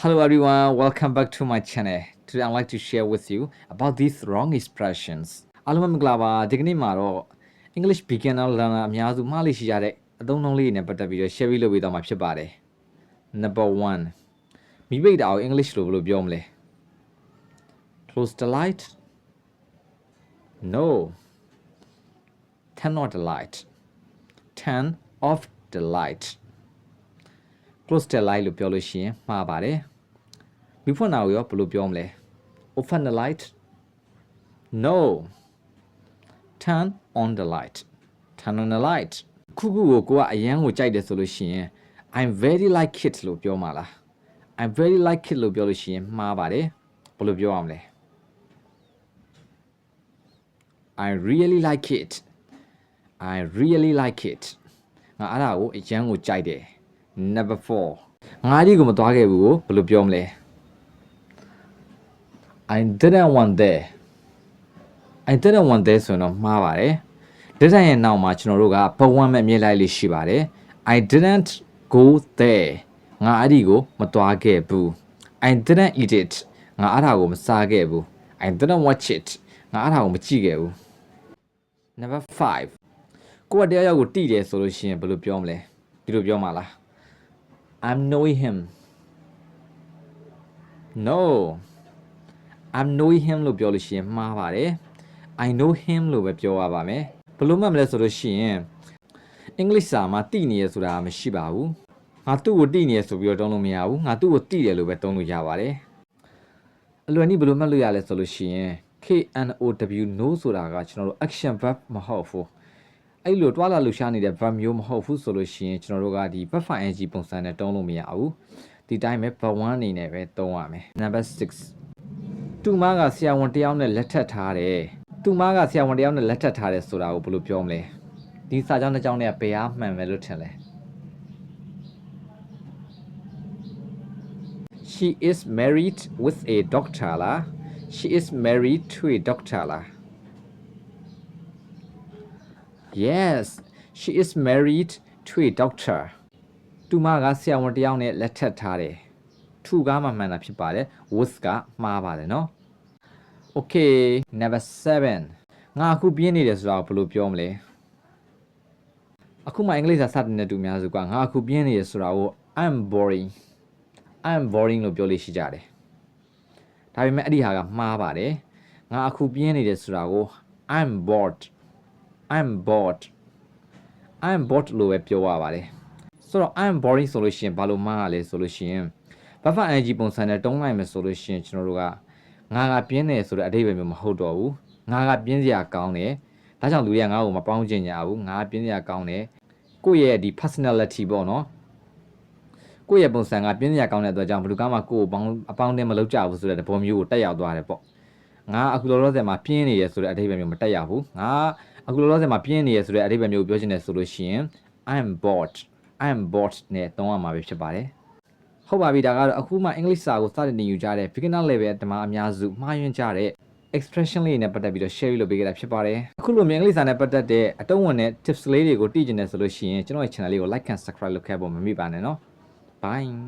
Hello everyone, welcome back to my channel. Today I'd like to share with you about these wrong expressions. Hello Maglava, digni maro English beginner learner အများစုမှားလိရှိကြတဲ့အသုံးအနှုန်းလေးတွေနဲ့ပတ်သက်ပြီးတော့ share လုပ်ပေးသွားမှာဖြစ်ပါတယ် Number 1. မိဘတာကို English လို့ဘယ်လိုပြောမလဲ Close the light? No. Turn on the light. Turn off the light. Close the light လို့ပြောလို့ရှိရင်မှားပါတယ်မိဖွင့်တာကိုရောဘယ်လိုပြောမလဲ Open the light No Turn on the light Turn on the light ခုခုကိုကိုကအရန်ကိုကြိုက်တယ်ဆိုလို့ရှိရင် I'm very like it လို့ပြောမှာလား I'm very like it လို့ပြောလို့ရှိရင်မှားပါတယ်ဘယ်လိုပြောရမလဲ I really like it I really like it ငါအဲ့ဒါကိုအရန်ကိုကြိုက်တယ်Number 4. ငါဒီကိုမသွားခဲ့ဘူးကိုဘယ်လိုပြောမလဲ I didn't want there. I didn't want there ဆိုတော့မှားပါတယ်။ didn't ရဲ့နောက်မှာကျွန်တော်တို့ကဘဝမဲ့မြဲလိုက်လေးရှိပါတယ်။ I didn't go there. ငါအဲ့ဒီကိုမသွားခဲ့ဘူး။ I didn't eat it. ငါအဲ့ဒါကိုမစားခဲ့ဘူး။ I didn't watch it. ငါအဲ့ဒါကိုမကြည့်ခဲ့ဘူး။ Number 5. ကိုကတရားရောက်ကိုတိတယ်ဆိုလို့ရှိရင်ဘယ်လိုပြောမလဲဒီလိုပြောမှာလားI'm knowing him. No. I'm knowing him လို့ပြောလို့ရှိရင်မှားပါတယ် I know him လို့ပဲပြောရပါမယ်ဘယ်လိုမှမလဲဆိုလို့ရှိရင် English စာမှာတိနေရဆိုတာမရှိပါဘူးငါသူ့ကိုတိနေရဆိုပြီးတော့တုံးလို့မရဘူးငါသူ့ကိုတိတယ်လို့ပဲတုံးလို့ရပါတယ်အလွယ်နည်းဘယ်လိုမှတ်လို့ရလဲဆိုလို့ရှိရင် KNOW know ဆိုတာကကျွန်တော်တို့ action verb မဟုတ်ဘူးအဲ့လိုတွားလာလှူရှားနေတဲ့ verb မျိုးမဟုတ်ဘူးဆိုလို့ရှိရင်ကျွန်တော်တို့ကဒီ verb ing ပုံစံနဲ့တုံးလို့မရဘူးဒီတိုင်းပဲ verb 1အနေနဲ့ပဲတုံးရမယ် Number 6သူမကဆရာဝန်တယောက်နဲ့လက်ထပ်ထားတယ်သူမကဆရာဝန်တယောက်နဲ့လက်ထပ်ထားတယ်ဆိုတာကိုဘယ်လိုပြောမလဲဒီစာကြောင်းတစ်ကြောင်းနဲ့ဘယ်အားမှန်မယ်လို့ထင်လဲ She is married with a doctor လား She is married to a doctor လား Yes, she is married to a doctor. သူမကဆရာဝန်တယောက်နဲ့လက်ထပ်ထားတယ်။ To ကမှမှန်တာဖြစ်ပါတယ်။ with ကမှားပါတယ်နော်။ Okay, number 7. ငါအခုပြင်းနေတယ်ဆိုတာကိုဘယ်လိုပြောမလဲ။အခုမှအင်္ဂလိပ်စာစတင်တဲ့သူများစုကငါအခုပြင်းနေတယ်ဆိုတာကို I'm boring. I'm boring လို့ပြောလို့ရှိကြတယ်။ဒါပေမဲ့အဲ့ဒီဟာကမှားပါတယ်။ငါအခုပြင်းနေတယ်ဆိုတာကို I'm bored.I'm bored လို့ပဲပြောရပါတယ်ဆိုတော့ I'm boring ဆိုလို့ရှိရင်ဘာလို့မှားရလဲဆိုလို့ရှိရင် verb ing ပုံစံနဲ့တုံးလိုက်မယ်ဆိုလို့ရှိရင်ကျွန်တော်တို့ကငါကပြင်းတယ်ဆိုတဲ့အဓိပ္ပာယ်မျိုးမဟုတ်တော့ဘူးငါကပြင်းစရာကောင်းတယ်ဒါကြောင့်လူတွေကငါ့ကိုမပေါင်းချင်ကြဘူးငါကပြင်းစရာကောင်းတယ်ကိုယ့်ရဲ့ဒီ personality ပေါ့နော်ကိုယ့်ရဲ့ပုံစံကပြင်းစရာကောင်းတဲ့အတွက်ကြောင့်ဘယ်သူကမှကိုယ့်ကိုအပေါင်းနဲ့မလုပ်ကြဘူးဆိုတဲ့သဘောမျိုးကိုတက်ရောက်သွားတယ်ပေါ့ငါအခုလောလောဆယ်မှာပြင်းနေရဆိုတဲ့အဓိပ္ပာယ်မျိုးမတက်ရောက်ဘူးငါအခုလောလောဆယ်မှာပြင်းနေရဆိုတဲ့အဓိပ္ပာယ်မျိုးပြောချင်တယ်ဆိုလို့ရှိရင် I'm bored နဲ့သုံးရမှာပဲဖြစ်ပါတယ်ဟုတ်ပါပြီဒါကတော့အခုမှ English စာကိုစတင်သင်ယူကြတဲ့ beginner level တမအများစုမှားယွင်းကြတဲ့ expression လေးနဲ့ပတ်သက်ပြီးတော့ share လုပ်ပေးခဲ့တာဖြစ်ပါတယ်အခုလိုမျိုး English စာနဲ့ပတ်သက်တဲ့အတုံးဝင်တဲ့ tips လေးတွေကိုသိကျင်တယ်ဆိုလို့ရှိရင်ကျွန်တော်ရဲ့ channel လေးကို like and subscribe လုပ်ခဲ့ဖို့မမေ့ပါနဲ့နော် bye